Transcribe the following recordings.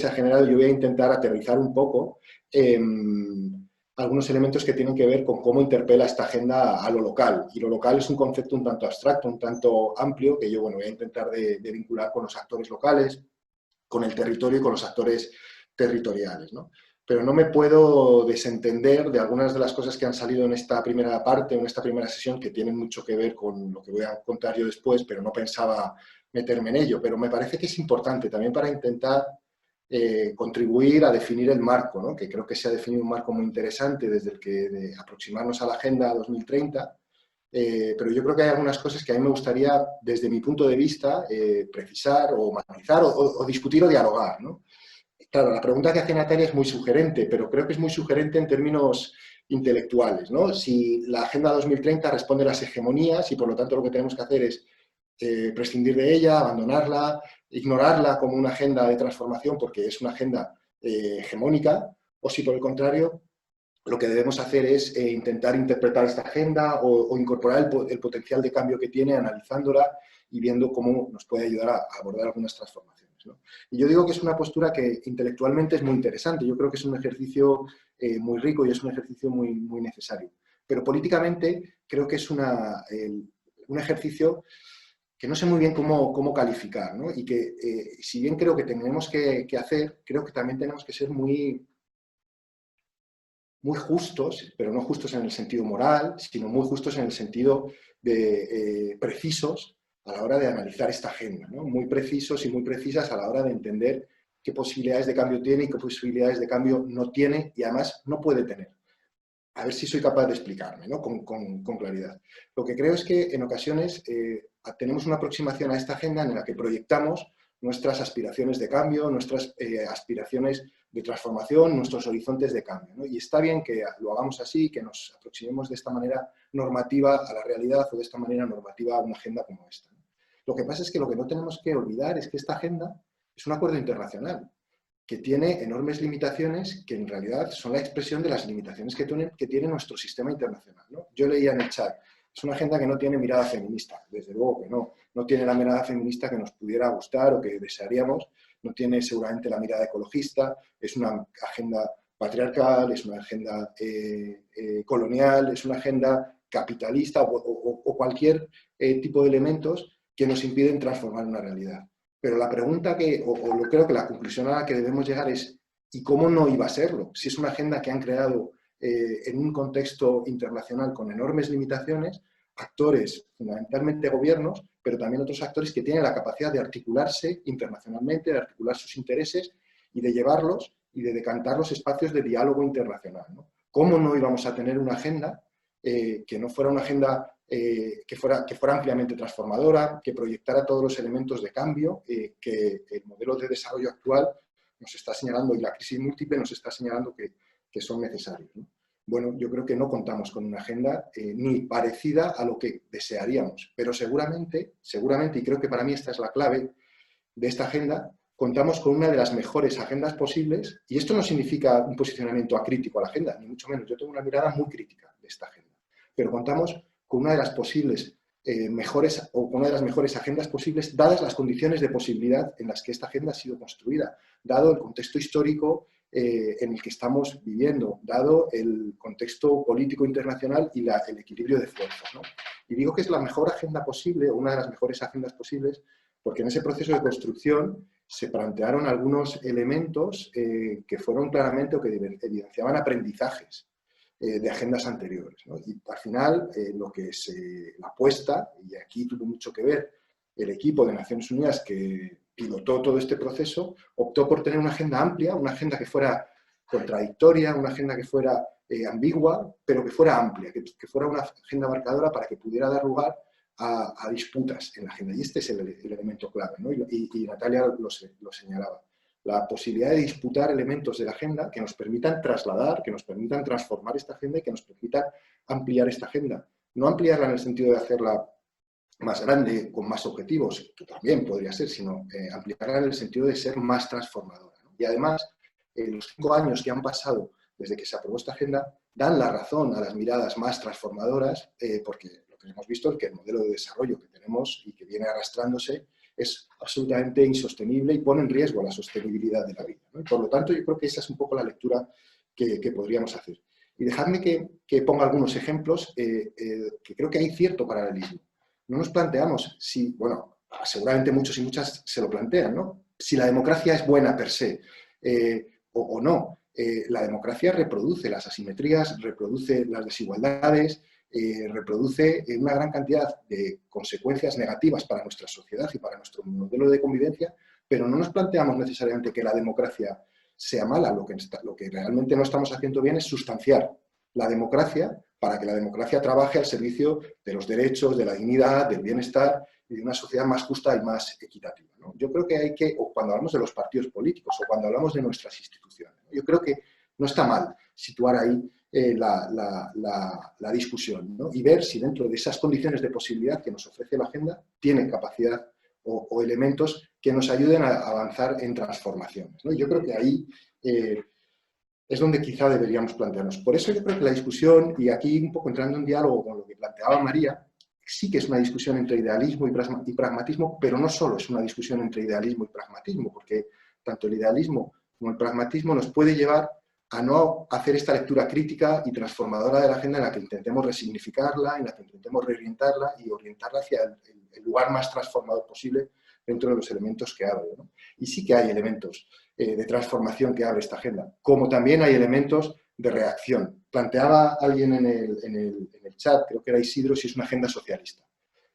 se ha generado, yo voy a intentar aterrizar un poco algunos elementos que tienen que ver con cómo interpela esta agenda a lo local. Y lo local es un concepto un tanto abstracto, un tanto amplio, que yo voy a intentar de vincular con los actores locales, con el territorio y con los actores territoriales, ¿no? Pero no me puedo desentender de algunas de las cosas que han salido en esta primera parte, en esta primera sesión, que tienen mucho que ver con lo que voy a contar yo después, pero no pensaba meterme en ello. Pero me parece que es importante también para intentar contribuir a definir el marco, ¿no? Que creo que se ha definido un marco muy interesante desde el que de aproximarnos a la Agenda 2030, pero yo creo que hay algunas cosas que a mí me gustaría, desde mi punto de vista, precisar o matizar o discutir o dialogar, ¿no? Claro, la pregunta que hace Natalia es muy sugerente, pero creo que es muy sugerente en términos intelectuales, ¿no? Si la Agenda 2030 responde a las hegemonías y por lo tanto lo que tenemos que hacer es prescindir de ella, abandonarla, ignorarla como una agenda de transformación porque es una agenda hegemónica, o si por el contrario lo que debemos hacer es intentar interpretar esta agenda o incorporar el potencial de cambio que tiene, analizándola y viendo cómo nos puede ayudar a abordar algunas transformaciones, ¿no? Y yo digo que es una postura que intelectualmente es muy interesante. Yo creo que es un ejercicio muy rico y es un ejercicio muy, muy necesario. Pero políticamente creo que es un ejercicio que no sé muy bien cómo calificar, ¿no? Y que si bien creo que tenemos que hacer, creo que también tenemos que ser muy justos, pero no justos en el sentido moral, sino muy justos en el sentido de precisos a la hora de analizar esta agenda, ¿no? Muy precisos y muy precisas a la hora de entender qué posibilidades de cambio tiene y qué posibilidades de cambio no tiene y además no puede tener. A ver si soy capaz de explicarme, ¿no? con claridad. Lo que creo es que en ocasiones tenemos una aproximación a esta agenda en la que proyectamos nuestras aspiraciones de cambio, nuestras aspiraciones de transformación, nuestros horizontes de cambio, ¿no? Y está bien que lo hagamos así, que nos aproximemos de esta manera normativa a la realidad o de esta manera normativa a una agenda como esta, ¿no? Lo que pasa es que lo que no tenemos que olvidar es que esta agenda es un acuerdo internacional que tiene enormes limitaciones que en realidad son la expresión de las limitaciones que tiene nuestro sistema internacional, ¿no? Yo leía en el chat, es una agenda que no tiene mirada feminista, desde luego que no tiene la mirada feminista que nos pudiera gustar o que desearíamos, no tiene seguramente la mirada ecologista, es una agenda patriarcal, es una agenda colonial, es una agenda capitalista o cualquier tipo de elementos que nos impiden transformar una realidad. Pero la pregunta creo que la conclusión a la que debemos llegar es ¿y cómo no iba a serlo? Si es una agenda que han creado en un contexto internacional con enormes limitaciones, actores, fundamentalmente gobiernos, pero también otros actores que tienen la capacidad de articularse internacionalmente, de articular sus intereses y de llevarlos y de decantar los espacios de diálogo internacional, ¿no? ¿Cómo no íbamos a tener una agenda que no fuera una agenda que fuera ampliamente transformadora, que proyectara todos los elementos de cambio que el modelo de desarrollo actual nos está señalando y la crisis múltiple nos está señalando que son necesarios, ¿no? Bueno, yo creo que no contamos con una agenda ni parecida a lo que desearíamos, pero seguramente, y creo que para mí esta es la clave de esta agenda, contamos con una de las mejores agendas posibles, y esto no significa un posicionamiento acrítico a la agenda, ni mucho menos. Yo tengo una mirada muy crítica de esta agenda, pero contamos con una de las posibles mejores o con una de las mejores agendas posibles, dadas las condiciones de posibilidad en las que esta agenda ha sido construida, dado el contexto histórico en el que estamos viviendo, dado el contexto político internacional y el equilibrio de fuerzas, ¿no? Y digo que es la mejor agenda posible, o una de las mejores agendas posibles, porque en ese proceso de construcción se plantearon algunos elementos que fueron claramente o que evidenciaban aprendizajes de agendas anteriores, ¿no? Y al final, la apuesta, y aquí tuvo mucho que ver el equipo de Naciones Unidas que pilotó todo este proceso, optó por tener una agenda amplia, una agenda que fuera contradictoria, una agenda que fuera ambigua, pero que fuera amplia, que fuera una agenda marcadora para que pudiera dar lugar a disputas en la agenda. Y este es el elemento clave, ¿no? Y Natalia lo señalaba. La posibilidad de disputar elementos de la agenda que nos permitan trasladar, que nos permitan transformar esta agenda y que nos permitan ampliar esta agenda. No ampliarla en el sentido de hacerla más grande, con más objetivos, que también podría ser, sino ampliarla en el sentido de ser más transformadora, ¿no? Y además, los 5 años que han pasado desde que se aprobó esta agenda dan la razón a las miradas más transformadoras, porque lo que hemos visto es que el modelo de desarrollo que tenemos y que viene arrastrándose es absolutamente insostenible y pone en riesgo la sostenibilidad de la vida, ¿no? Y por lo tanto, yo creo que esa es un poco la lectura que podríamos hacer. Y dejadme que ponga algunos ejemplos que creo que hay cierto paralelismo. No nos planteamos si, bueno, seguramente muchos y muchas se lo plantean, ¿no? Si la democracia es buena per se o no. La democracia reproduce las asimetrías, reproduce las desigualdades, reproduce una gran cantidad de consecuencias negativas para nuestra sociedad y para nuestro modelo de convivencia, pero no nos planteamos necesariamente que la democracia sea mala. Lo que realmente no estamos haciendo bien es sustanciar la democracia para que la democracia trabaje al servicio de los derechos, de la dignidad, del bienestar y de una sociedad más justa y más equitativa, ¿no? Yo creo que hay que, o cuando hablamos de los partidos políticos o cuando hablamos de nuestras instituciones, ¿no? Yo creo que no está mal situar ahí la discusión, ¿no? Y ver si dentro de esas condiciones de posibilidad que nos ofrece la agenda tienen capacidad o elementos que nos ayuden a avanzar en transformaciones, ¿no? Yo creo que ahí es donde quizá deberíamos plantearnos. Por eso yo creo que la discusión, y aquí un poco entrando en diálogo con lo que planteaba María, sí que es una discusión entre idealismo y pragmatismo, pero no solo es una discusión entre idealismo y pragmatismo, porque tanto el idealismo como el pragmatismo nos puede llevar a no hacer esta lectura crítica y transformadora de la agenda en la que intentemos resignificarla, en la que intentemos reorientarla y orientarla hacia el lugar más transformador posible dentro de los elementos que abre, ¿no? Y sí que hay elementos de transformación que abre esta agenda, como también hay elementos de reacción. Planteaba alguien en el chat, creo que era Isidro, si es una agenda socialista.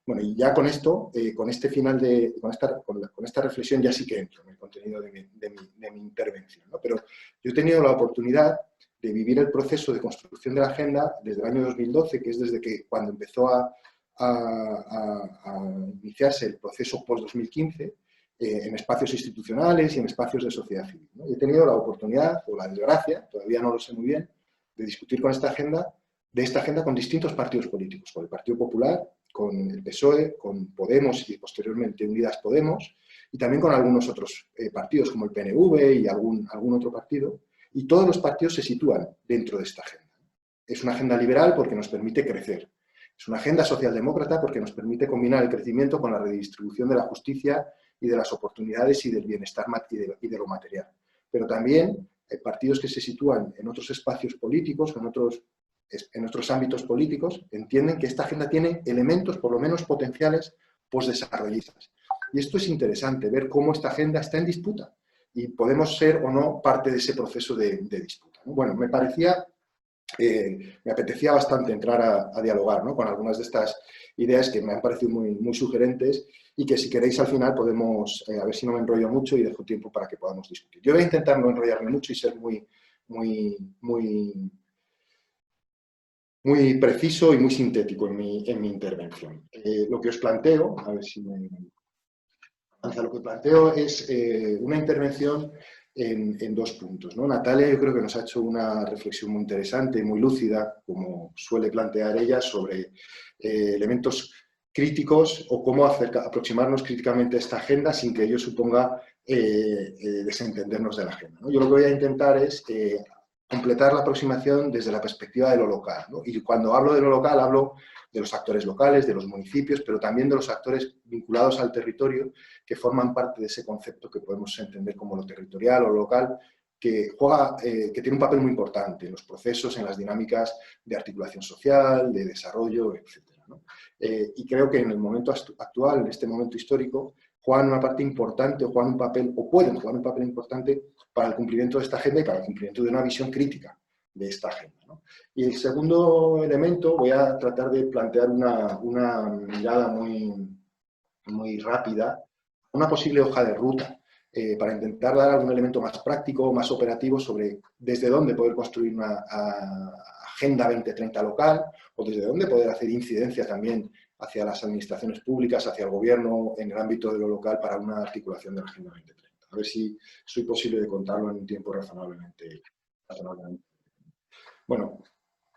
Bueno, y ya con esto, con este final con esta reflexión ya sí que entro en el contenido de mi intervención, ¿no? Pero yo he tenido la oportunidad de vivir el proceso de construcción de la agenda desde el año 2012, que es desde que cuando empezó a iniciarse el proceso post-2015, en espacios institucionales y en espacios de sociedad civil, ¿no? Y he tenido la oportunidad, o la desgracia, todavía no lo sé muy bien, de discutir de esta agenda con distintos partidos políticos, con el Partido Popular, con el PSOE, con Podemos y posteriormente Unidas Podemos, y también con algunos otros partidos como el PNV y algún otro partido, y todos los partidos se sitúan dentro de esta agenda. Es una agenda liberal porque nos permite crecer. Es una agenda socialdemócrata porque nos permite combinar el crecimiento con la redistribución de la justicia y de las oportunidades y del bienestar y de lo material. Pero también hay partidos que se sitúan en otros espacios políticos, en otros ámbitos políticos, entienden que esta agenda tiene elementos, por lo menos potenciales, postdesarrollistas. Y esto es interesante, ver cómo esta agenda está en disputa y podemos ser o no parte de ese proceso de disputa, ¿no? Bueno, me apetecía bastante entrar a dialogar, ¿no?, con algunas de estas ideas que me han parecido muy sugerentes y que si queréis al final podemos, a ver si no me enrollo mucho y dejo tiempo para que podamos discutir. Yo voy a intentar no enrollarme mucho y ser muy preciso y muy sintético en mi intervención. Lo que os planteo, a ver si me avanza, lo que planteo es una intervención en dos puntos, ¿no? Natalia yo creo que nos ha hecho una reflexión muy interesante y muy lúcida, como suele plantear ella, sobre elementos críticos o cómo aproximarnos críticamente a esta agenda sin que ello suponga desentendernos de la agenda, ¿no? Yo lo que voy a intentar es completar la aproximación desde la perspectiva de lo local, ¿no? Y cuando hablo de lo local, hablo de los actores locales, de los municipios, pero también de los actores vinculados al territorio que forman parte de ese concepto que podemos entender como lo territorial o local, que tiene un papel muy importante en los procesos, en las dinámicas de articulación social, de desarrollo, etc., ¿no? Y creo que en el momento actual, en este momento histórico, juegan una parte importante o pueden jugar un papel importante para el cumplimiento de esta agenda y para el cumplimiento de una visión crítica de esta agenda, ¿no? Y el segundo elemento, voy a tratar de plantear una mirada muy rápida, una posible hoja de ruta, para intentar dar algún elemento más práctico, más operativo sobre desde dónde poder construir una Agenda 2030 local o desde dónde poder hacer incidencia también hacia las administraciones públicas, hacia el gobierno en el ámbito de lo local para una articulación de la Agenda 2030. A ver si soy posible de contarlo en un tiempo razonablemente. Bueno,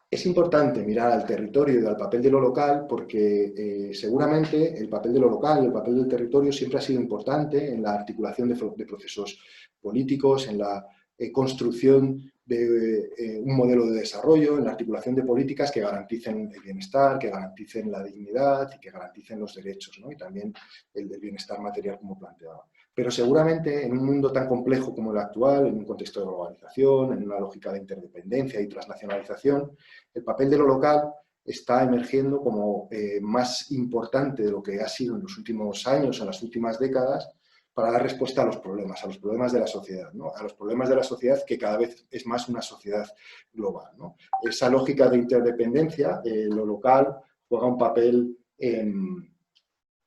es importante mirar al territorio y al papel de lo local porque seguramente el papel de lo local y el papel del territorio siempre ha sido importante en la articulación de procesos políticos, en la construcción un modelo de desarrollo, en la articulación de políticas que garanticen el bienestar, que garanticen la dignidad y que garanticen los derechos, ¿no? Y también el del bienestar material, como planteaba. Pero seguramente en un mundo tan complejo como el actual, en un contexto de globalización, en una lógica de interdependencia y transnacionalización, el papel de lo local está emergiendo como más importante de lo que ha sido en los últimos años, en las últimas décadas, para dar respuesta a los problemas de la sociedad, ¿no? A los problemas de la sociedad que cada vez es más una sociedad global, ¿no? Esa lógica de interdependencia, lo local juega un papel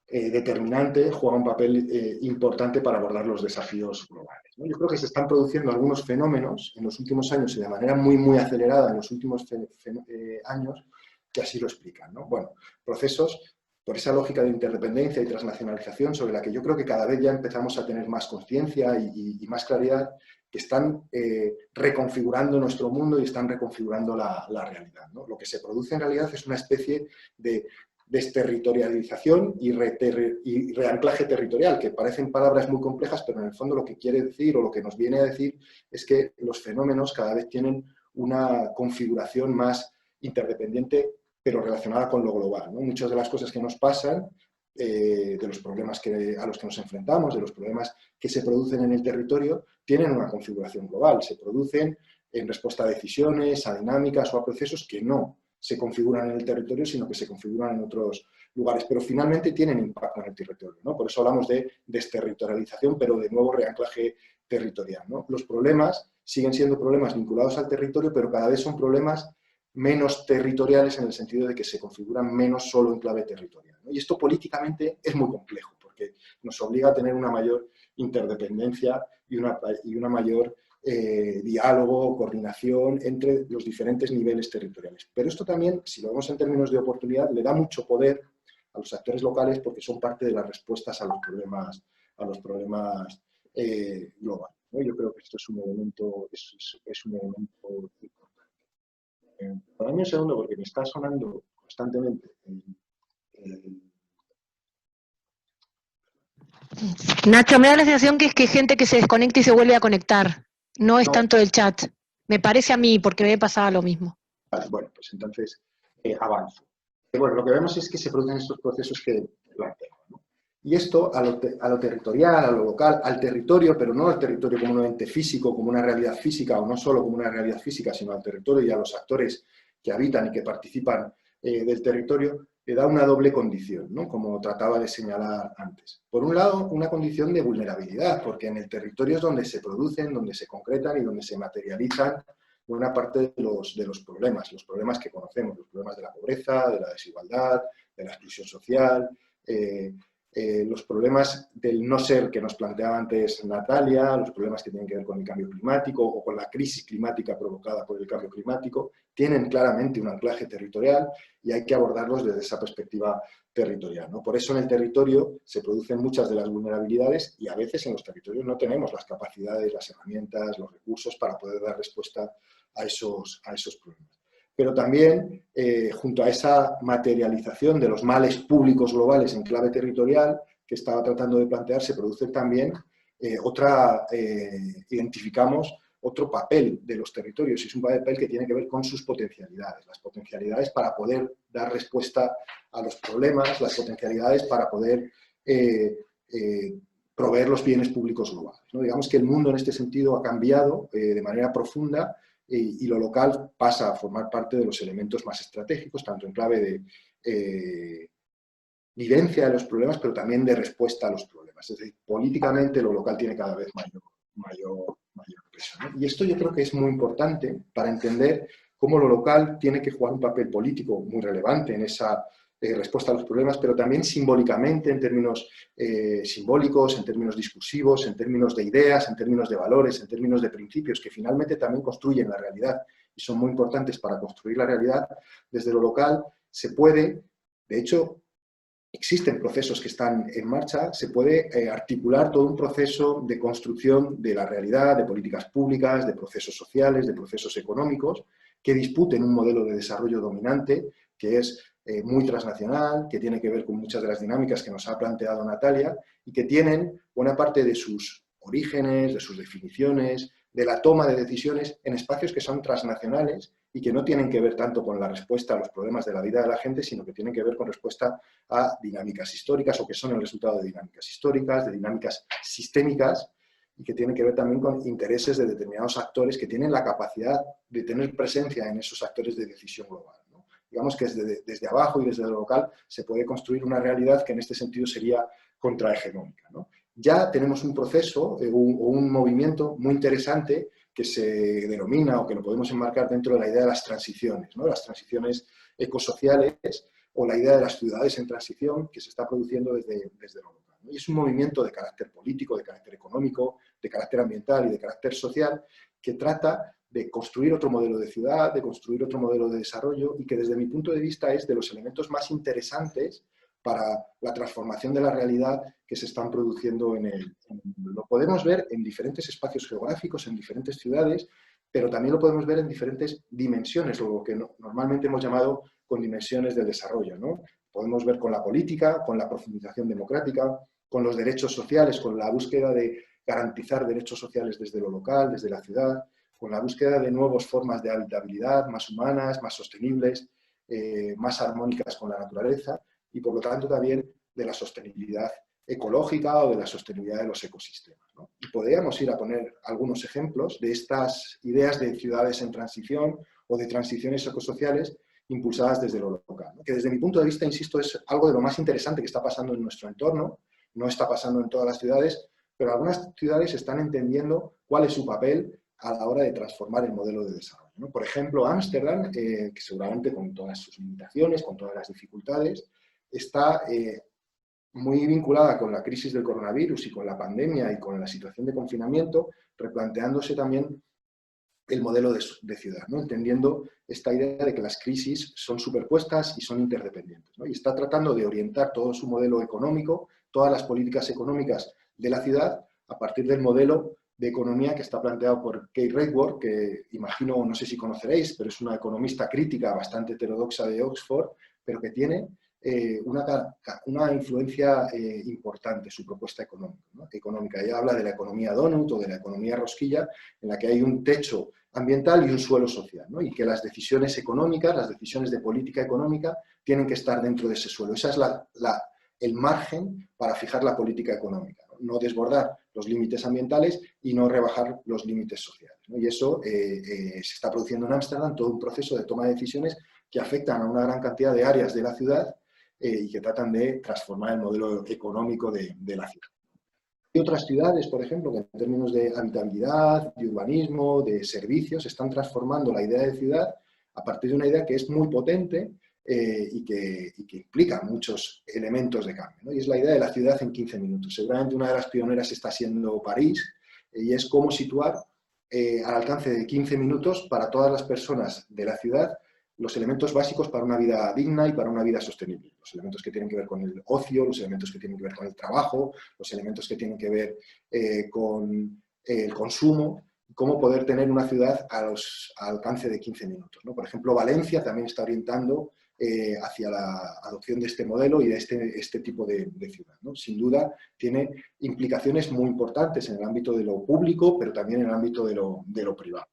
determinante, juega un papel importante para abordar los desafíos globales, ¿no? Yo creo que se están produciendo algunos fenómenos en los últimos años y de manera muy, muy acelerada en los últimos años que así lo explican, ¿no? Bueno, procesos por esa lógica de interdependencia y transnacionalización sobre la que yo creo que cada vez ya empezamos a tener más conciencia y más claridad, que están reconfigurando nuestro mundo y están reconfigurando la realidad, ¿no? Lo que se produce en realidad es una especie de desterritorialización y reanclaje territorial, que parecen palabras muy complejas, pero en el fondo lo que quiere decir o lo que nos viene a decir es que los fenómenos cada vez tienen una configuración más interdependiente, pero relacionada con lo global, ¿no? Muchas de las cosas que nos pasan, de los problemas a los que nos enfrentamos, de los problemas que se producen en el territorio, tienen una configuración global, se producen en respuesta a decisiones, a dinámicas o a procesos que no se configuran en el territorio, sino que se configuran en otros lugares, pero finalmente tienen impacto en el territorio, ¿no? Por eso hablamos de desterritorialización, pero de nuevo reanclaje territorial, ¿no? Los problemas siguen siendo problemas vinculados al territorio, pero cada vez son problemas menos territoriales en el sentido de que se configuran menos solo en clave territorial, ¿no? Y esto políticamente es muy complejo, porque nos obliga a tener una mayor interdependencia y una mayor diálogo, coordinación entre los diferentes niveles territoriales. Pero esto también, si lo vemos en términos de oportunidad, le da mucho poder a los actores locales porque son parte de las respuestas a los problemas globales, ¿no? Yo creo que esto es un elemento, es un elemento importante. Para mí un segundo, porque me está sonando constantemente Nacho, me da la sensación que es que hay gente que se desconecta y se vuelve a conectar. No es no, tanto el chat. Me parece a mí, porque me pasaba lo mismo. vale, bueno, pues entonces avanzo. Bueno, lo que vemos es que se producen estos procesos que planteo, ¿no? Y esto a lo territorial, a lo local, al territorio, pero no al territorio como un ente físico, como una realidad física, o no solo como una realidad física, sino al territorio y a los actores que habitan y que participan del territorio, le da una doble condición, ¿no? Como trataba de señalar antes. Por un lado, una condición de vulnerabilidad, porque en el territorio es donde se producen, donde se concretan y donde se materializan buena parte de los problemas que conocemos, los problemas de la pobreza, de la desigualdad, de la exclusión social, los problemas del no ser que nos planteaba antes Natalia, los problemas que tienen que ver con el cambio climático o con la crisis climática provocada por el cambio climático, tienen claramente un anclaje territorial y hay que abordarlos desde esa perspectiva territorial, ¿no? Por eso en el territorio se producen muchas de las vulnerabilidades y a veces en los territorios no tenemos las capacidades, las herramientas, los recursos para poder dar respuesta a esos problemas. Pero también, junto a esa materialización de los males públicos globales en clave territorial que estaba tratando de plantear, se produce también identificamos otro papel de los territorios, y es un papel que tiene que ver con sus potencialidades, las potencialidades para poder dar respuesta a los problemas, las potencialidades para poder proveer los bienes públicos globales, ¿no? Digamos que el mundo en este sentido ha cambiado de manera profunda y lo local pasa a formar parte de los elementos más estratégicos, tanto en clave de vivencia de los problemas, pero también de respuesta a los problemas. Es decir, políticamente lo local tiene cada vez mayor peso, ¿no? Y esto yo creo que es muy importante para entender cómo lo local tiene que jugar un papel político muy relevante en esa respuesta a los problemas, pero también simbólicamente, en términos simbólicos, en términos discursivos, en términos de ideas, en términos de valores, en términos de principios, que finalmente también construyen la realidad y son muy importantes para construir la realidad. Desde lo local se puede, de hecho, existen procesos que están en marcha, se puede articular todo un proceso de construcción de la realidad, de políticas públicas, de procesos sociales, de procesos económicos, que disputen un modelo de desarrollo dominante, que es muy transnacional, que tiene que ver con muchas de las dinámicas que nos ha planteado Natalia, y que tienen buena parte de sus orígenes, de sus definiciones, de la toma de decisiones en espacios que son transnacionales y que no tienen que ver tanto con la respuesta a los problemas de la vida de la gente, sino que tienen que ver con respuesta a dinámicas históricas o que son el resultado de dinámicas históricas, de dinámicas sistémicas, y que tienen que ver también con intereses de determinados actores que tienen la capacidad de tener presencia en esos actores de decisión global, ¿no? Digamos que desde abajo y desde lo local se puede construir una realidad que en este sentido sería contrahegemónica, ¿no? Ya tenemos un proceso o un movimiento muy interesante que se denomina o que lo podemos enmarcar dentro de la idea de las transiciones, ¿no? Las transiciones ecosociales o la idea de las ciudades en transición que se está produciendo desde lo local, ¿no? Y es un movimiento de carácter político, de carácter económico, de carácter ambiental y de carácter social que trata de construir otro modelo de ciudad, de construir otro modelo de desarrollo y que desde mi punto de vista es de los elementos más interesantes para la transformación de la realidad que se están produciendo lo podemos ver en diferentes espacios geográficos, en diferentes ciudades, pero también lo podemos ver en diferentes dimensiones, o lo que normalmente hemos llamado con dimensiones del desarrollo, ¿no? Podemos ver con la política, con la profundización democrática, con los derechos sociales, con la búsqueda de garantizar derechos sociales desde lo local, desde la ciudad, con la búsqueda de nuevas formas de habitabilidad más humanas, más sostenibles, más armónicas con la naturaleza, y por lo tanto también de la sostenibilidad ecológica o de la sostenibilidad de los ecosistemas, ¿no? Y podríamos ir a poner algunos ejemplos de estas ideas de ciudades en transición o de transiciones ecosociales impulsadas desde lo local, ¿no? Que desde mi punto de vista, insisto, es algo de lo más interesante que está pasando en nuestro entorno, no está pasando en todas las ciudades, pero algunas ciudades están entendiendo cuál es su papel a la hora de transformar el modelo de desarrollo, ¿no? Por ejemplo, Ámsterdam, que seguramente con todas sus limitaciones, con todas las dificultades, está muy vinculada con la crisis del coronavirus y con la pandemia y con la situación de confinamiento, replanteándose también el modelo de ciudad, ¿no? Entendiendo esta idea de que las crisis son superpuestas y son interdependentes, ¿no? Y está tratando de orientar todo su modelo económico, todas las políticas económicas de la ciudad, a partir del modelo de economía que está planteado por Kate Raworth, que imagino, no sé si conoceréis, pero es una economista crítica bastante heterodoxa de Oxford, pero que tiene una influencia importante, su propuesta económica, ¿no? Ella habla de la economía donut o de la economía rosquilla, en la que hay un techo ambiental y un suelo social, ¿no? Y que las decisiones económicas, las decisiones de política económica, tienen que estar dentro de ese suelo. Ese es el margen para fijar la política económica, ¿no? No desbordar los límites ambientales y no rebajar los límites sociales, ¿no? Y eso se está produciendo en Ámsterdam, todo un proceso de toma de decisiones que afectan a una gran cantidad de áreas de la ciudad y que tratan de transformar el modelo económico de la ciudad. Hay otras ciudades, por ejemplo, que en términos de habitabilidad, de urbanismo, de servicios, están transformando la idea de ciudad a partir de una idea que es muy potente y que implica muchos elementos de cambio, ¿no? Y es la idea de la ciudad en 15 minutos. Seguramente una de las pioneras está siendo París, y es cómo situar al alcance de 15 minutos para todas las personas de la ciudad los elementos básicos para una vida digna y para una vida sostenible. Los elementos que tienen que ver con el ocio, los elementos que tienen que ver con el trabajo, los elementos que tienen que ver con el consumo, cómo poder tener una ciudad al alcance de 15 minutos, ¿no? Por ejemplo, Valencia también está orientando hacia la adopción de este modelo y de este tipo de ciudad, ¿no? Sin duda, tiene implicaciones muy importantes en el ámbito de lo público, pero también en el ámbito de lo privado.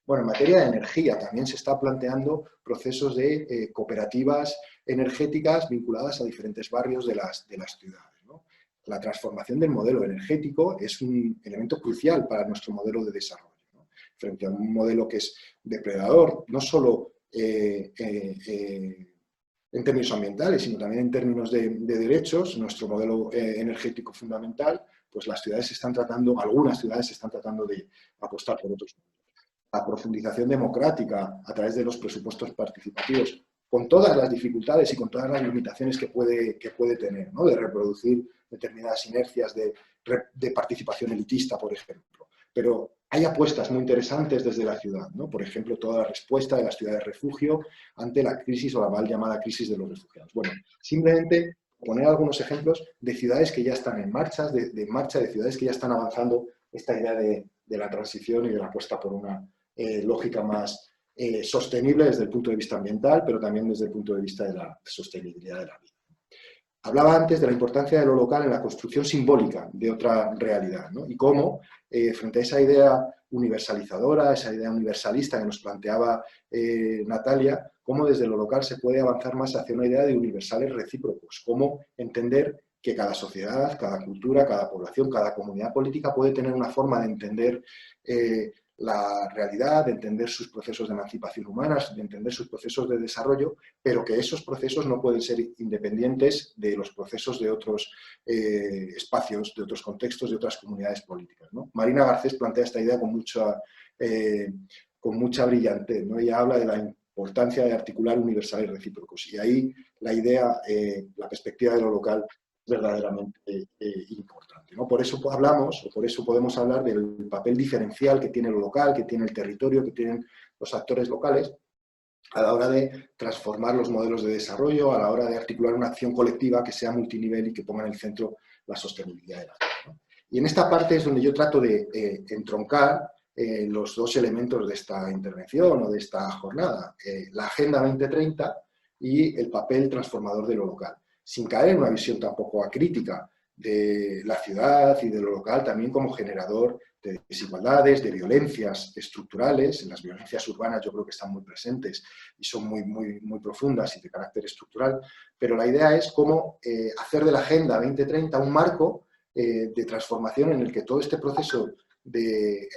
Bueno, en materia de energía también se está planteando procesos de cooperativas energéticas vinculadas a diferentes barrios de las ciudades, ¿no? La transformación del modelo energético es un elemento crucial para nuestro modelo de desarrollo, ¿no? Frente a un modelo que es depredador, no solo en términos ambientales, sino también en términos de derechos, nuestro modelo energético fundamental, pues las ciudades están tratando, algunas ciudades están tratando de apostar por otros modelos. La profundización democrática a través de los presupuestos participativos, con todas las dificultades y con todas las limitaciones que puede tener, ¿no? De reproducir determinadas inercias de participación elitista, por ejemplo. Pero hay apuestas muy interesantes desde la ciudad, ¿no? Por ejemplo, toda la respuesta de las ciudades de refugio ante la crisis o la mal llamada crisis de los refugiados. Bueno, simplemente poner algunos ejemplos de ciudades que ya están en marcha, de ciudades que ya están avanzando esta idea de la transición y de la apuesta por una lógica más sostenible desde el punto de vista ambiental, pero también desde el punto de vista de la sostenibilidad de la vida. Hablaba antes de la importancia de lo local en la construcción simbólica de otra realidad, ¿no? Y cómo frente a esa idea universalizadora, esa idea universalista que nos planteaba Natalia, cómo desde lo local se puede avanzar más hacia una idea de universales recíprocos, cómo entender que cada sociedad, cada cultura, cada población, cada comunidad política puede tener una forma de entender la realidad, de entender sus procesos de emancipación humanas, de entender sus procesos de desarrollo, pero que esos procesos no pueden ser independientes de los procesos de otros espacios, de otros contextos, de otras comunidades políticas, ¿no? Marina Garcés plantea esta idea con mucha brillantez, ¿no? Ella habla de la importancia de articular universales recíprocos, y ahí la idea, la perspectiva de lo local verdaderamente importante, ¿no? Por eso hablamos, o por eso podemos hablar del papel diferencial que tiene lo local, que tiene el territorio, que tienen los actores locales a la hora de transformar los modelos de desarrollo, a la hora de articular una acción colectiva que sea multinivel y que ponga en el centro la sostenibilidad de la vida, ¿no? Y en esta parte es donde yo trato de entroncar los dos elementos de esta intervención o de esta jornada, la Agenda 2030 y el papel transformador de lo local, sin caer en una visión tampoco acrítica de la ciudad y de lo local también como generador de desigualdades, de violencias estructurales. En las violencias urbanas yo creo que están muy presentes y son muy profundas y de carácter estructural, pero la idea es cómo hacer de la Agenda 2030 un marco de transformación en el que todo este proceso de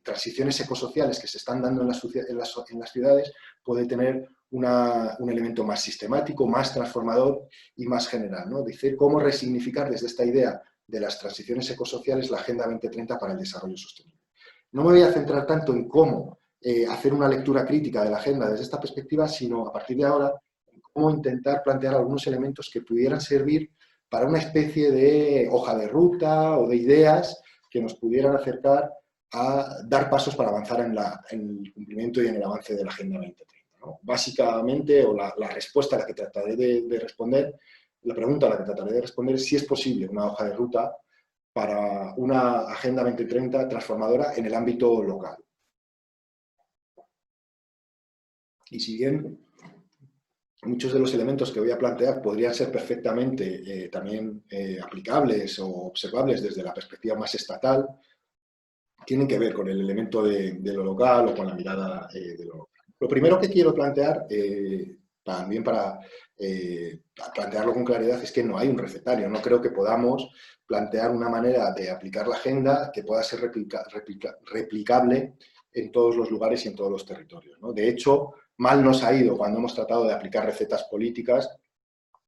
transiciones ecosociales que se están dando en las ciudades puede tener un elemento más sistemático, más transformador y más general, ¿no? Decir cómo resignificar desde esta idea de las transiciones ecosociales la Agenda 2030 para el desarrollo sostenible. No me voy a centrar tanto en cómo hacer una lectura crítica de la agenda desde esta perspectiva, sino a partir de ahora en cómo intentar plantear algunos elementos que pudieran servir para una especie de hoja de ruta o de ideas que nos pudieran acercar a dar pasos para avanzar en el cumplimiento y en el avance de la Agenda 2030. ¿No? Básicamente, o la respuesta a la que trataré de responder, la pregunta a la que trataré de responder es si es posible una hoja de ruta para una Agenda 2030 transformadora en el ámbito local. Y si bien muchos de los elementos que voy a plantear podrían ser perfectamente también aplicables o observables desde la perspectiva más estatal, tienen que ver con el elemento de lo local o con la mirada de lo local. Lo primero que quiero plantear, también para plantearlo con claridad, es que no hay un recetario. No creo que podamos plantear una manera de aplicar la agenda que pueda ser replicable en todos los lugares y en todos los territorios, ¿no? De hecho, mal nos ha ido cuando hemos tratado de aplicar recetas políticas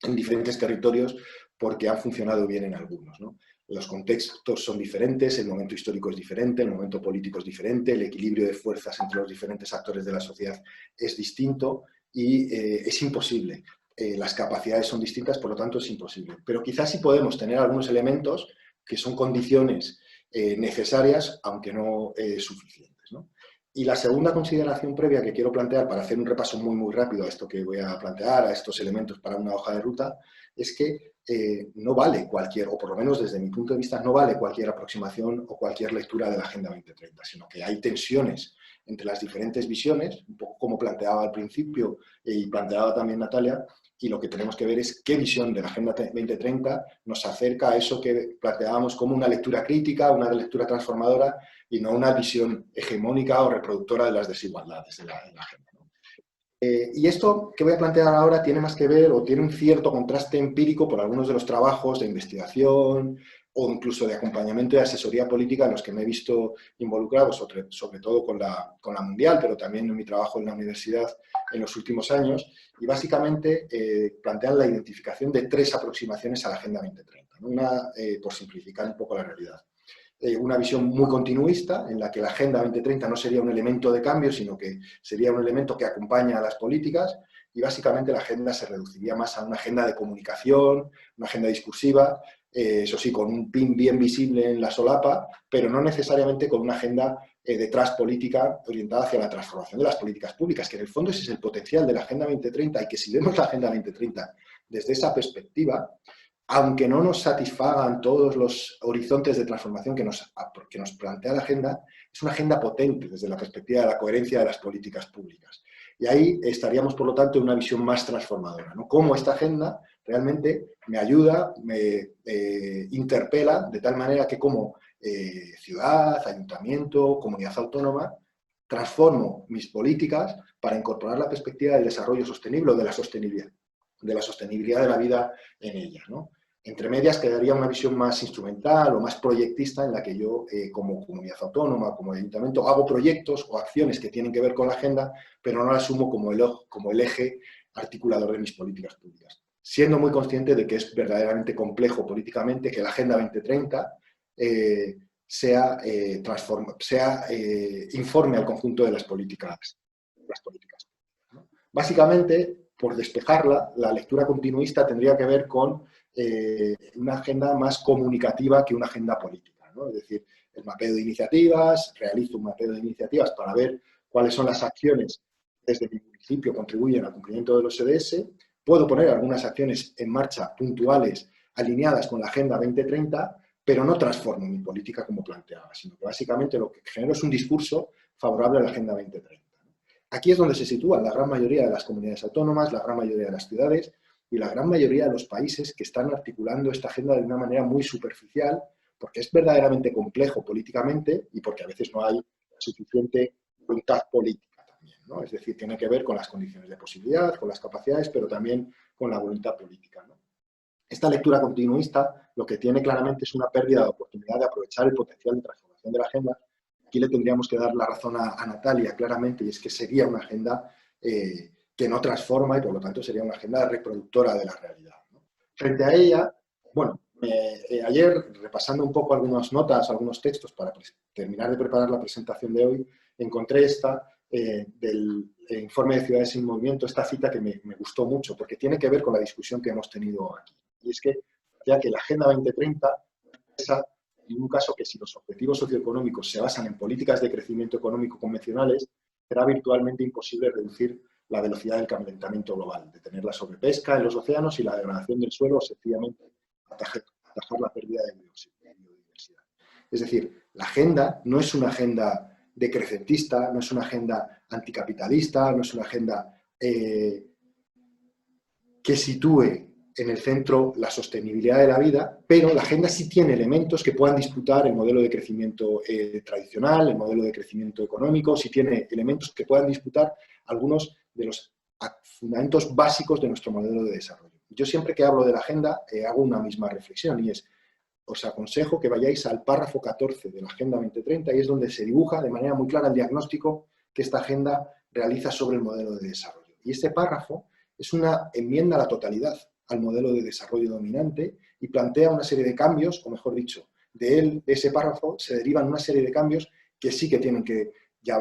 en diferentes territorios porque han funcionado bien en algunos, ¿no? Los contextos son diferentes, el momento histórico es diferente, el momento político es diferente, el equilibrio de fuerzas entre los diferentes actores de la sociedad es distinto y es imposible. Las capacidades son distintas, por lo tanto es imposible. Pero quizás sí podemos tener algunos elementos que son condiciones necesarias, aunque no suficientes, ¿no? Y la segunda consideración previa que quiero plantear para hacer un repaso muy rápido a esto que voy a plantear, a estos elementos para una hoja de ruta, es que no vale cualquier, o por lo menos desde mi punto de vista, no vale cualquier aproximación o cualquier lectura de la Agenda 2030, sino que hay tensiones entre las diferentes visiones, un poco como planteaba al principio y planteaba también Natalia, y lo que tenemos que ver es qué visión de la Agenda 2030 nos acerca a eso que planteábamos como una lectura crítica, una lectura transformadora, y no una visión hegemónica o reproductora de las desigualdades de la agenda, ¿no? Y esto que voy a plantear ahora tiene más que ver o tiene un cierto contraste empírico por algunos de los trabajos de investigación o incluso de acompañamiento y asesoría política en los que me he visto involucrado, sobre todo con la Mundial, pero también en mi trabajo en la universidad en los últimos años, y básicamente plantean la identificación de 3 aproximaciones a la Agenda 2030, ¿no? Una, por simplificar un poco la realidad. Una visión muy continuista, en la que la Agenda 2030 no sería un elemento de cambio, sino que sería un elemento que acompaña a las políticas, y básicamente la agenda se reduciría más a una agenda de comunicación, una agenda discursiva, eso sí, con un pin bien visible en la solapa, pero no necesariamente con una agenda detrás política orientada hacia la transformación de las políticas públicas, que en el fondo ese es el potencial de la Agenda 2030, y que si vemos la Agenda 2030 desde esa perspectiva, aunque no nos satisfagan todos los horizontes de transformación que nos plantea la agenda, es una agenda potente desde la perspectiva de la coherencia de las políticas públicas. Y ahí estaríamos, por lo tanto, en una visión más transformadora, ¿no? Cómo esta agenda realmente me ayuda, me interpela, de tal manera que como ciudad, ayuntamiento, comunidad autónoma, transformo mis políticas para incorporar la perspectiva del desarrollo sostenible o de la sostenibilidad de la vida en ella, ¿no? Entre medias quedaría una visión más instrumental o más proyectista en la que yo, como comunidad autónoma, como ayuntamiento, hago proyectos o acciones que tienen que ver con la agenda, pero no la asumo como el eje articulador de mis políticas públicas. Siendo muy consciente de que es verdaderamente complejo políticamente que la Agenda 2030 informe al conjunto de las políticas. ¿No? Básicamente, por despejarla, la lectura continuista tendría que ver con una agenda más comunicativa que una agenda política, ¿no? Es decir, el mapeo de iniciativas, realizo un mapeo de iniciativas para ver cuáles son las acciones que desde mi municipio contribuyen al cumplimiento de los ODS, puedo poner algunas acciones en marcha puntuales alineadas con la Agenda 2030, pero no transformo mi política como planteaba, sino que básicamente lo que genero es un discurso favorable a la Agenda 2030. Aquí es donde se sitúan la gran mayoría de las comunidades autónomas, la gran mayoría de las ciudades y la gran mayoría de los países que están articulando esta agenda de una manera muy superficial, porque es verdaderamente complejo políticamente y porque a veces no hay suficiente voluntad política también, ¿no? Es decir, tiene que ver con las condiciones de posibilidad, con las capacidades, pero también con la voluntad política, ¿no? Esta lectura continuista lo que tiene claramente es una pérdida de oportunidad de aprovechar el potencial de transformación de la agenda. Aquí le tendríamos que dar la razón a Natalia claramente, y es que sería una agenda que no transforma y por lo tanto sería una agenda reproductora de la realidad, ¿no? Frente a ella, bueno, ayer repasando un poco algunas notas, algunos textos para terminar de preparar la presentación de hoy, encontré esta del informe de Ciudades en Movimiento, esta cita que me gustó mucho porque tiene que ver con la discusión que hemos tenido aquí. Y es que, ya que la Agenda 2030 expresa en un caso que si los objetivos socioeconómicos se basan en políticas de crecimiento económico convencionales, será virtualmente imposible reducir la velocidad del calentamiento global, detener la sobrepesca en los océanos y la degradación del suelo o sencillamente atajar la pérdida de biodiversidad. Es decir, la agenda no es una agenda decrecentista, no es una agenda anticapitalista, no es una agenda que sitúe en el centro la sostenibilidad de la vida, pero la agenda sí tiene elementos que puedan disputar el modelo de crecimiento tradicional, el modelo de crecimiento económico, sí tiene elementos que puedan disputar algunos de los fundamentos básicos de nuestro modelo de desarrollo. Yo siempre que hablo de la agenda hago una misma reflexión y es, os aconsejo que vayáis al párrafo 14 de la Agenda 2030 y es donde se dibuja de manera muy clara el diagnóstico que esta agenda realiza sobre el modelo de desarrollo. Y este párrafo es una enmienda a la totalidad al modelo de desarrollo dominante y plantea una serie de cambios, o mejor dicho, de ese párrafo se derivan una serie de cambios que sí que tienen que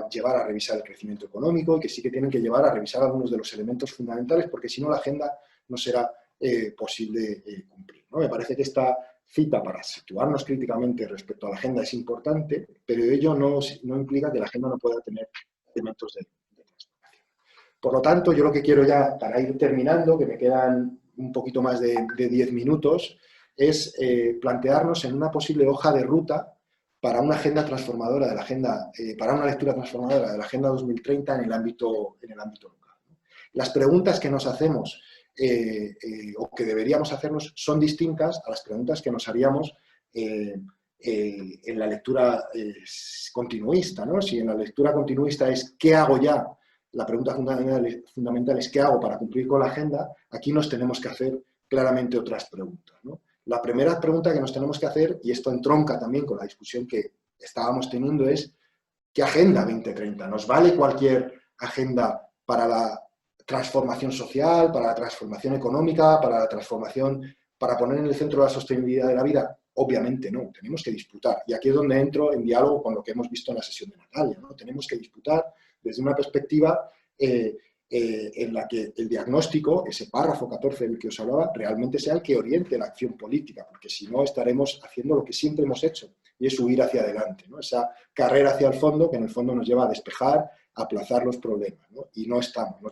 llevar a revisar el crecimiento económico y que sí que tienen que llevar a revisar algunos de los elementos fundamentales, porque si no la agenda no será posible cumplir, ¿no? Me parece que esta cita para situarnos críticamente respecto a la agenda es importante, pero ello no implica que la agenda no pueda tener elementos de transformación. Por lo tanto, yo lo que quiero ya, para ir terminando, que me quedan un poquito más de 10 minutos, es plantearnos en una posible hoja de ruta para una agenda transformadora de la agenda, para una lectura transformadora de la Agenda 2030 en el ámbito local. Las preguntas que nos hacemos o que deberíamos hacernos son distintas a las preguntas que nos haríamos en la lectura continuista, ¿no? Si en la lectura continuista es ¿qué hago ya? La pregunta fundamental es ¿qué hago para cumplir con la agenda? Aquí nos tenemos que hacer claramente otras preguntas, ¿no? La primera pregunta que nos tenemos que hacer, y esto entronca también con la discusión que estábamos teniendo, es ¿qué Agenda 2030? ¿Nos vale cualquier agenda para la transformación social, para la transformación económica, para la transformación, para poner en el centro la sostenibilidad de la vida? Obviamente no, tenemos que disputar. Y aquí es donde entro en diálogo con lo que hemos visto en la sesión de Natalia, ¿no? Tenemos que disputar desde una perspectiva en la que el diagnóstico, ese párrafo 14 del que os hablaba, realmente sea el que oriente la acción política, porque si no estaremos haciendo lo que siempre hemos hecho, y es huir hacia adelante, ¿no? Esa carrera hacia el fondo que en el fondo nos lleva a despejar, a aplazar los problemas, ¿no? Y no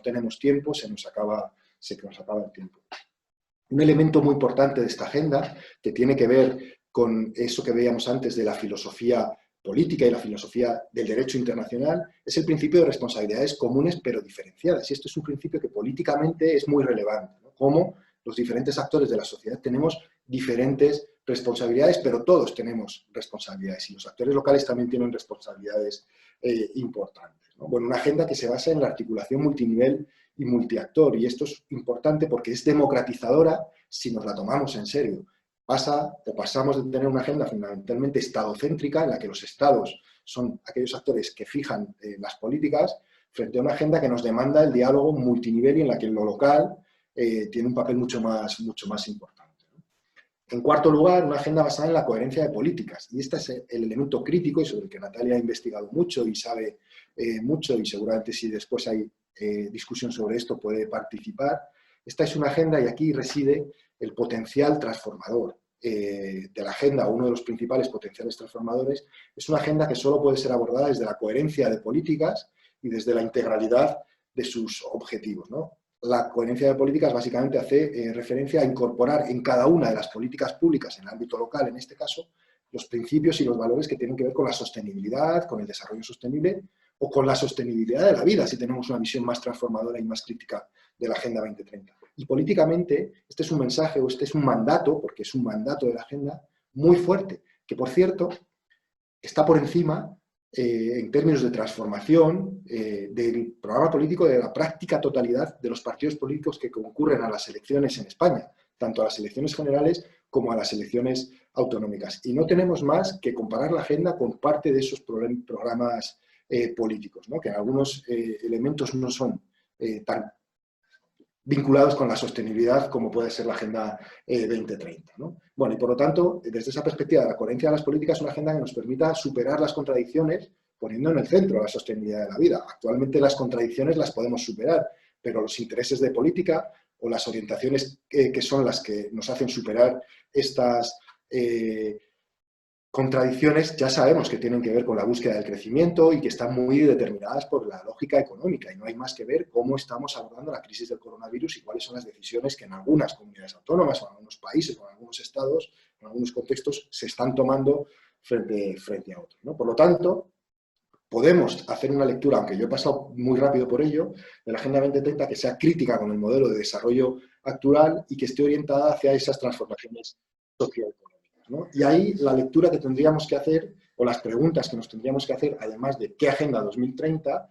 tenemos tiempo, se nos acaba el tiempo. Un elemento muy importante de esta agenda, que tiene que ver con eso que veíamos antes de la filosofía política y la filosofía del derecho internacional, es el principio de responsabilidades comunes pero diferenciadas. Y esto es un principio que políticamente es muy relevante, ¿no? Cómo los diferentes actores de la sociedad tenemos diferentes responsabilidades, pero todos tenemos responsabilidades y los actores locales también tienen responsabilidades importantes, ¿no? Bueno, una agenda que se basa en la articulación multinivel y multiactor, y esto es importante porque es democratizadora si nos la tomamos en serio. Pasamos de tener una agenda fundamentalmente estadocéntrica, en la que los estados son aquellos actores que fijan las políticas, frente a una agenda que nos demanda el diálogo multinivel y en la que lo local tiene un papel mucho más importante, ¿no? En cuarto lugar, una agenda basada en la coherencia de políticas. Y este es el elemento crítico y sobre el que Natalia ha investigado mucho y sabe mucho, y seguramente si después hay discusión sobre esto puede participar. Esta es una agenda y aquí reside el potencial transformador de la agenda, uno de los principales potenciales transformadores. Es una agenda que solo puede ser abordada desde la coherencia de políticas y desde la integralidad de sus objetivos, ¿no? La coherencia de políticas básicamente hace referencia a incorporar en cada una de las políticas públicas, en el ámbito local en este caso, los principios y los valores que tienen que ver con la sostenibilidad, con el desarrollo sostenible o con la sostenibilidad de la vida, si tenemos una visión más transformadora y más crítica de la Agenda 2030. Y políticamente, este es un mensaje o este es un mandato, porque es un mandato de la Agenda, muy fuerte, que por cierto está por encima en términos de transformación del programa político de la práctica totalidad de los partidos políticos que concurren a las elecciones en España, tanto a las elecciones generales como a las elecciones autonómicas. Y no tenemos más que comparar la agenda con parte de esos programas políticos, ¿no? Que en algunos elementos no son tan vinculados con la sostenibilidad como puede ser la Agenda 2030, ¿no? Bueno, y por lo tanto, desde esa perspectiva de la coherencia de las políticas, es una agenda que nos permita superar las contradicciones poniendo en el centro la sostenibilidad de la vida. Actualmente las contradicciones las podemos superar, pero los intereses de política o las orientaciones que son las que nos hacen superar estas contradicciones ya sabemos que tienen que ver con la búsqueda del crecimiento y que están muy determinadas por la lógica económica, y no hay más que ver cómo estamos abordando la crisis del coronavirus y cuáles son las decisiones que en algunas comunidades autónomas o en algunos países o en algunos estados, en algunos contextos, se están tomando frente a otros, ¿no? Por lo tanto, podemos hacer una lectura, aunque yo he pasado muy rápido por ello, de la Agenda 2030 que sea crítica con el modelo de desarrollo actual y que esté orientada hacia esas transformaciones socioeconómicas, ¿no? Y ahí la lectura que tendríamos que hacer, o las preguntas que nos tendríamos que hacer, además de qué Agenda 2030,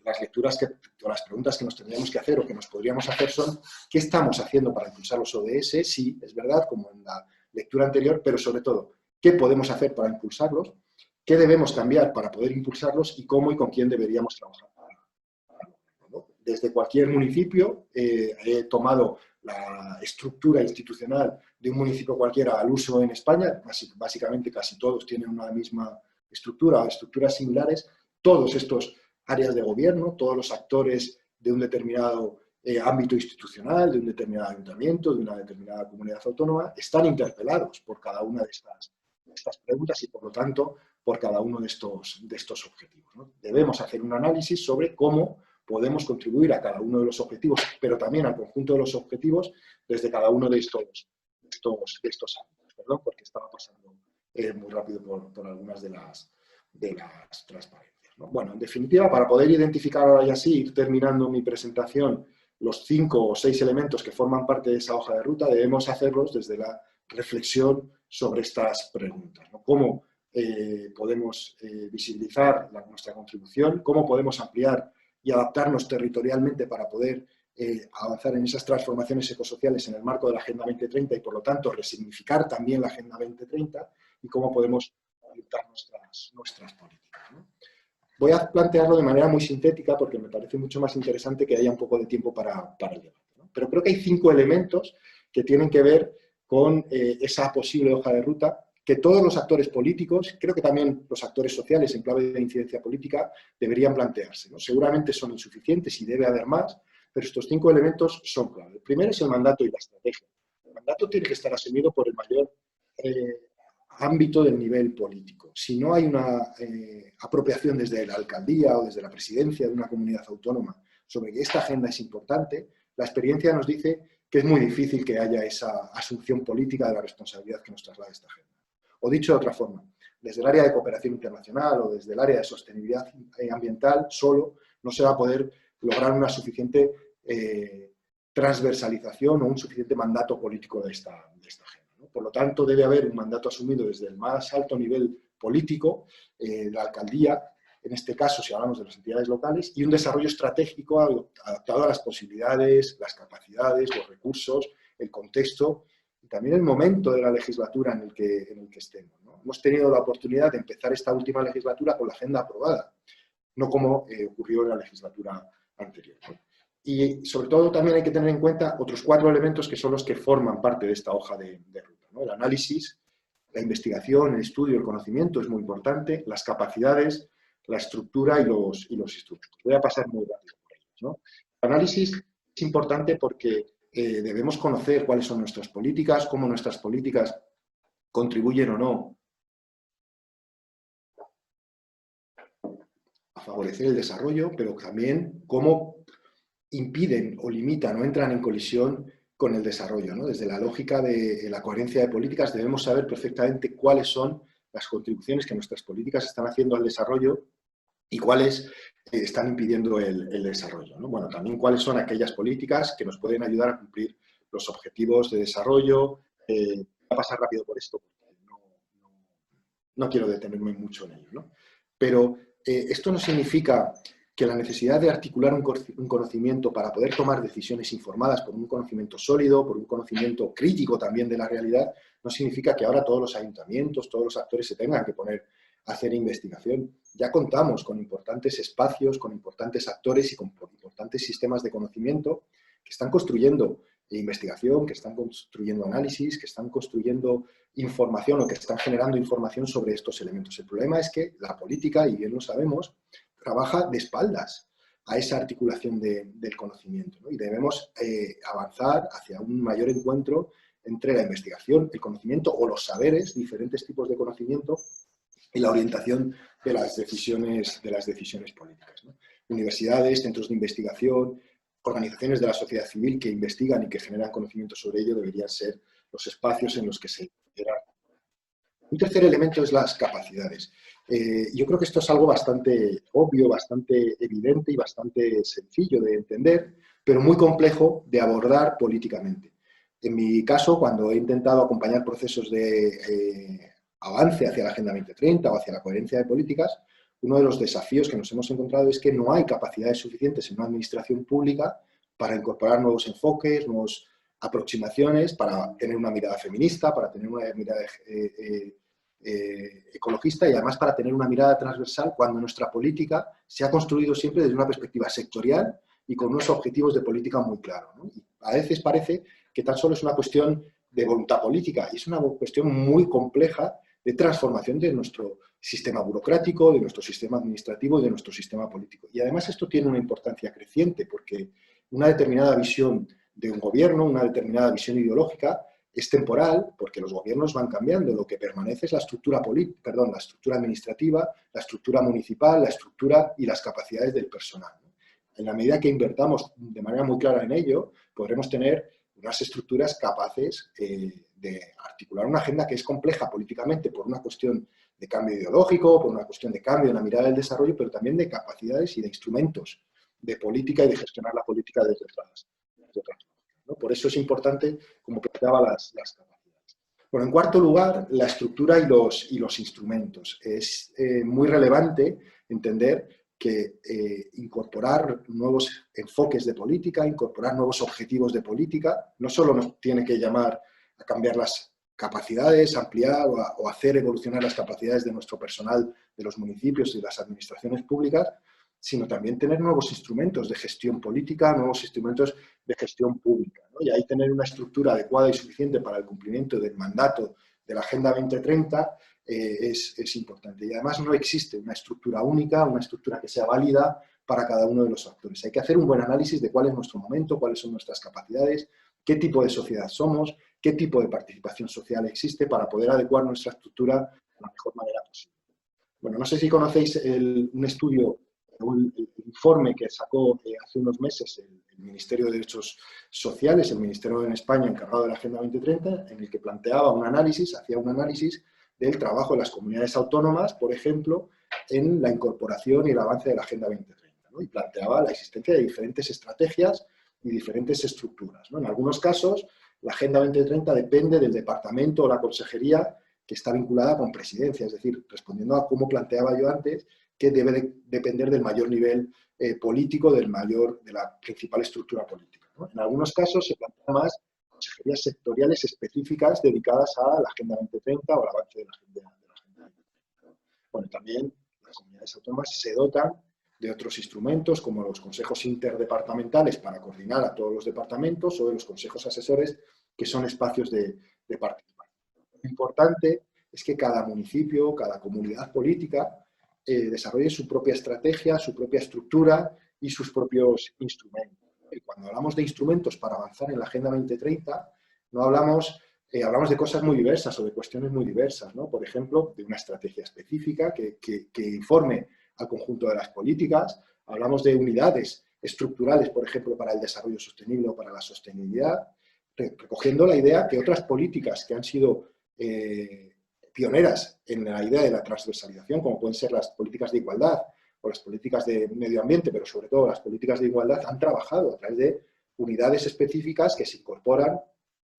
las preguntas que nos tendríamos que hacer o que nos podríamos hacer son qué estamos haciendo para impulsar los ODS, sí, es verdad, como en la lectura anterior, pero sobre todo, qué podemos hacer para impulsarlos, qué debemos cambiar para poder impulsarlos y cómo y con quién deberíamos trabajar. ¿No? Desde cualquier municipio he tomado la estructura institucional de un municipio cualquiera al uso en España, básicamente casi todos tienen una misma estructura o estructuras similares, todos estos áreas de gobierno, todos los actores de un determinado ámbito institucional, de un determinado ayuntamiento, de una determinada comunidad autónoma, están interpelados por cada una de estas preguntas y, por lo tanto, por cada uno de estos objetivos, ¿no? Debemos hacer un análisis sobre cómo podemos contribuir a cada uno de los objetivos, pero también al conjunto de los objetivos desde cada uno de estos ámbitos. Perdón, porque estaba pasando muy rápido por algunas de las transparencias, ¿no? Bueno, en definitiva, para poder identificar ahora y así, ir terminando mi presentación, los 5 o 6 elementos que forman parte de esa hoja de ruta, debemos hacerlos desde la reflexión sobre estas preguntas, ¿no? ¿Cómo podemos visibilizar nuestra contribución? ¿Cómo podemos ampliar y adaptarnos territorialmente para poder avanzar en esas transformaciones ecosociales en el marco de la Agenda 2030 y, por lo tanto, resignificar también la Agenda 2030? ¿Y cómo podemos orientar nuestras políticas, ¿no? Voy a plantearlo de manera muy sintética porque me parece mucho más interesante que haya un poco de tiempo para el debate, ¿no? Pero creo que hay 5 elementos que tienen que ver con esa posible hoja de ruta que todos los actores políticos, creo que también los actores sociales en clave de incidencia política, deberían plantearse, ¿no? Seguramente son insuficientes y debe haber más, pero estos 5 elementos son clave. El primero es el mandato y la estrategia. El mandato tiene que estar asumido por el mayor ámbito del nivel político. Si no hay una apropiación desde la alcaldía o desde la presidencia de una comunidad autónoma sobre que esta agenda es importante, la experiencia nos dice que es muy difícil que haya esa asunción política de la responsabilidad que nos traslada esta agenda. O dicho de otra forma, desde el área de cooperación internacional o desde el área de sostenibilidad ambiental solo no se va a poder lograr una suficiente transversalización o un suficiente mandato político de esta agenda, ¿no? Por lo tanto, debe haber un mandato asumido desde el más alto nivel político, la alcaldía, en este caso, si hablamos de las entidades locales, y un desarrollo estratégico adaptado a las posibilidades, las capacidades, los recursos, el contexto y también el momento de la legislatura en el que estemos, ¿no? Hemos tenido la oportunidad de empezar esta última legislatura con la agenda aprobada, no como ocurrió en la legislatura anterior, ¿no? Y sobre todo también hay que tener en cuenta otros 4 elementos que son los que forman parte de esta hoja de ruta, ¿no? El análisis, la investigación, el estudio, el conocimiento es muy importante, las capacidades, la estructura y los instrumentos. Voy a pasar muy rápido por ellos, ¿no? El análisis es importante porque debemos conocer cuáles son nuestras políticas, cómo nuestras políticas contribuyen o no a favorecer el desarrollo, pero también cómo impiden o limitan o entran en colisión con el desarrollo, ¿no? Desde la lógica de la coherencia de políticas debemos saber perfectamente cuáles son las contribuciones que nuestras políticas están haciendo al desarrollo y cuáles están impidiendo el desarrollo, ¿no? Bueno, también cuáles son aquellas políticas que nos pueden ayudar a cumplir los objetivos de desarrollo. Voy a pasar rápido por esto porque no quiero detenerme mucho en ello, ¿no? Pero esto no significa que la necesidad de articular un conocimiento para poder tomar decisiones informadas por un conocimiento sólido, por un conocimiento crítico también de la realidad, no significa que ahora todos los ayuntamientos, todos los actores se tengan que poner a hacer investigación. Ya contamos con importantes espacios, con importantes actores y con importantes sistemas de conocimiento que están construyendo investigación, que están construyendo análisis, que están construyendo información o que están generando información sobre estos elementos. El problema es que la política, y bien lo sabemos, trabaja de espaldas a esa articulación del conocimiento, ¿no? Y debemos avanzar hacia un mayor encuentro entre la investigación, el conocimiento o los saberes, diferentes tipos de conocimiento, y la orientación de las decisiones políticas, ¿no? Universidades, centros de investigación, organizaciones de la sociedad civil que investigan y que generan conocimiento sobre ello deberían ser los espacios en los que se integra. Un tercer elemento es las capacidades. Yo creo que esto es algo bastante obvio, bastante evidente y bastante sencillo de entender, pero muy complejo de abordar políticamente. En mi caso, cuando he intentado acompañar procesos de avance hacia la Agenda 2030 o hacia la coherencia de políticas, uno de los desafíos que nos hemos encontrado es que no hay capacidades suficientes en una administración pública para incorporar nuevos enfoques, nuevas aproximaciones, para tener una mirada feminista, para tener una mirada ecologista y además para tener una mirada transversal cuando nuestra política se ha construido siempre desde una perspectiva sectorial y con unos objetivos de política muy claros, ¿no? Y a veces parece que tan solo es una cuestión de voluntad política y es una cuestión muy compleja de transformación de nuestro sistema burocrático, de nuestro sistema administrativo y de nuestro sistema político. Y además esto tiene una importancia creciente porque una determinada visión de un gobierno, una determinada visión ideológica, es temporal porque los gobiernos van cambiando. Lo que permanece es la estructura la estructura administrativa, la estructura municipal, la estructura y las capacidades del personal, ¿no? En la medida que invertamos de manera muy clara en ello, podremos tener unas estructuras capaces de articular una agenda que es compleja políticamente por una cuestión de cambio ideológico, por una cuestión de cambio en la mirada del desarrollo, pero también de capacidades y de instrumentos de política y de gestionar la política desde otras, ¿no? Por eso es importante, como planteaba, las capacidades. Bueno, en cuarto lugar, la estructura y los instrumentos. Es muy relevante entender que incorporar nuevos enfoques de política, incorporar nuevos objetivos de política, no solo nos tiene que llamar a cambiar las capacidades, ampliar o hacer evolucionar las capacidades de nuestro personal de los municipios y de las administraciones públicas, sino también tener nuevos instrumentos de gestión política, nuevos instrumentos de gestión pública, ¿no? Y ahí tener una estructura adecuada y suficiente para el cumplimiento del mandato de la Agenda 2030 es importante. Y además no existe una estructura única, una estructura que sea válida para cada uno de los actores. Hay que hacer un buen análisis de cuál es nuestro momento, cuáles son nuestras capacidades, qué tipo de sociedad somos, qué tipo de participación social existe para poder adecuar nuestra estructura de la mejor manera posible. Bueno, no sé si conocéis un estudio, un informe que sacó hace unos meses el Ministerio de Derechos Sociales, el Ministerio en España encargado de la Agenda 2030, en el que planteaba un análisis, hacía un análisis del trabajo de las comunidades autónomas, por ejemplo, en la incorporación y el avance de la Agenda 2030, ¿no? Y planteaba la existencia de diferentes estrategias y diferentes estructuras, ¿no? En algunos casos la Agenda 2030 depende del departamento o la consejería que está vinculada con presidencia, es decir, respondiendo a cómo planteaba yo antes, que debe depender del mayor nivel político, de la principal estructura política, ¿no? En algunos casos se plantean más consejerías sectoriales específicas dedicadas a la Agenda 2030 o al avance de la Agenda 2030. Bueno, también las comunidades autónomas se dotan de otros instrumentos, como los consejos interdepartamentales para coordinar a todos los departamentos, o de los consejos asesores, que son espacios de participación. Lo importante es que cada municipio, cada comunidad política desarrolle su propia estrategia, su propia estructura y sus propios instrumentos. Y cuando hablamos de instrumentos para avanzar en la Agenda 2030, no hablamos de cosas muy diversas o de cuestiones muy diversas, ¿no? Por ejemplo, de una estrategia específica que informe al conjunto de las políticas. Hablamos de unidades estructurales, por ejemplo, para el desarrollo sostenible o para la sostenibilidad, recogiendo la idea que otras políticas que han sido pioneras en la idea de la transversalización, como pueden ser las políticas de igualdad o las políticas de medio ambiente, pero sobre todo las políticas de igualdad, han trabajado a través de unidades específicas que se incorporan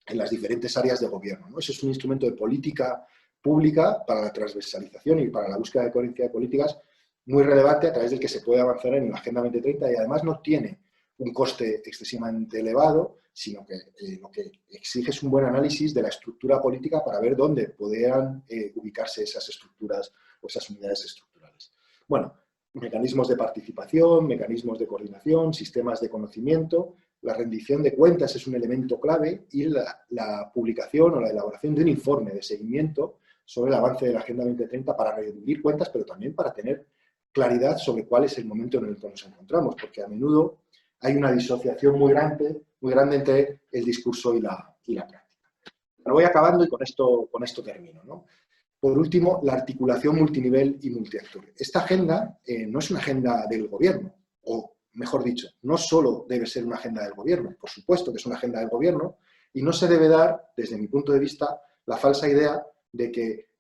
en las diferentes áreas de gobierno, ¿no? Ese es un instrumento de política pública para la transversalización y para la búsqueda de coherencia de políticas muy relevante, a través del que se puede avanzar en la Agenda 2030, y además no tiene un coste excesivamente elevado, sino que lo que exige es un buen análisis de la estructura política para ver dónde podrían ubicarse esas estructuras o esas unidades estructurales. Bueno, mecanismos de participación, mecanismos de coordinación, sistemas de conocimiento. La rendición de cuentas es un elemento clave, y la publicación o la elaboración de un informe de seguimiento sobre el avance de la Agenda 2030 para rendir cuentas, pero también para tener claridad sobre cuál es el momento en el que nos encontramos, porque a menudo hay una disociación muy grande entre el discurso y la práctica. Pero voy acabando y con esto termino, ¿no? Por último, la articulación multinivel y multiactor. Esta agenda no es una agenda del gobierno, o mejor dicho, no solo debe ser una agenda del gobierno, por supuesto que es una agenda del gobierno, y no se debe dar, desde mi punto de vista, la falsa idea de que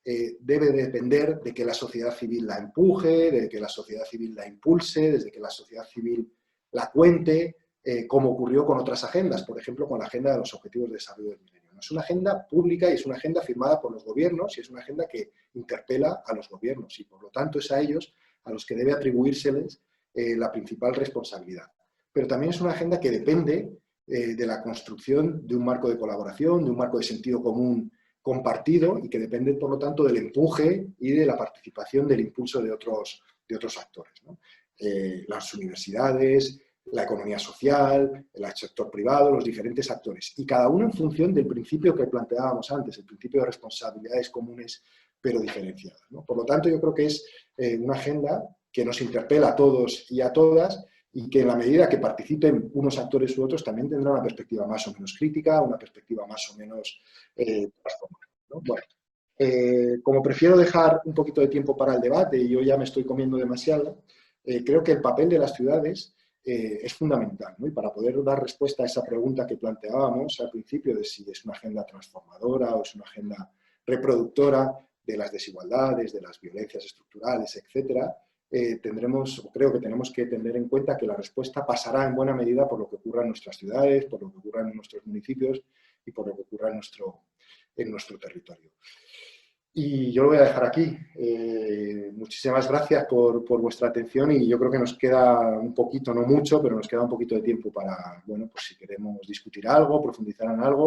debe depender de que la sociedad civil la empuje, de que la sociedad civil la impulse, desde que la sociedad civil la cuente, como ocurrió con otras agendas, por ejemplo, con la Agenda de los Objetivos de Desarrollo del Milenio. Es una agenda pública y es una agenda firmada por los gobiernos, y es una agenda que interpela a los gobiernos, y por lo tanto es a ellos a los que debe atribuírseles la principal responsabilidad. Pero también es una agenda que depende de la construcción de un marco de colaboración, de un marco de sentido común compartido, y que depende, por lo tanto, del empuje y de la participación, del impulso de otros actores, ¿no? Las universidades, la economía social, el sector privado, los diferentes actores, y cada uno en función del principio que planteábamos antes, el principio de responsabilidades comunes pero diferenciadas, ¿no? Por lo tanto, yo creo que es una agenda que nos interpela a todos y a todas, y que en la medida que participen unos actores u otros también tendrá una perspectiva más o menos crítica, una perspectiva más o menos transformadora, ¿no? Bueno, como prefiero dejar un poquito de tiempo para el debate y yo ya me estoy comiendo demasiado, creo que el papel de las ciudades es fundamental, ¿no? Y para poder dar respuesta a esa pregunta que planteábamos al principio de si es una agenda transformadora o es una agenda reproductora de las desigualdades, de las violencias estructurales, etcétera, creo que tenemos que tener en cuenta que la respuesta pasará en buena medida por lo que ocurra en nuestras ciudades, por lo que ocurra en nuestros municipios y por lo que ocurra en nuestro territorio. Y yo lo voy a dejar aquí. Muchísimas gracias por vuestra atención, y yo creo que nos queda un poquito, no mucho, pero nos queda un poquito de tiempo para, bueno, pues si queremos discutir algo, profundizar en algo.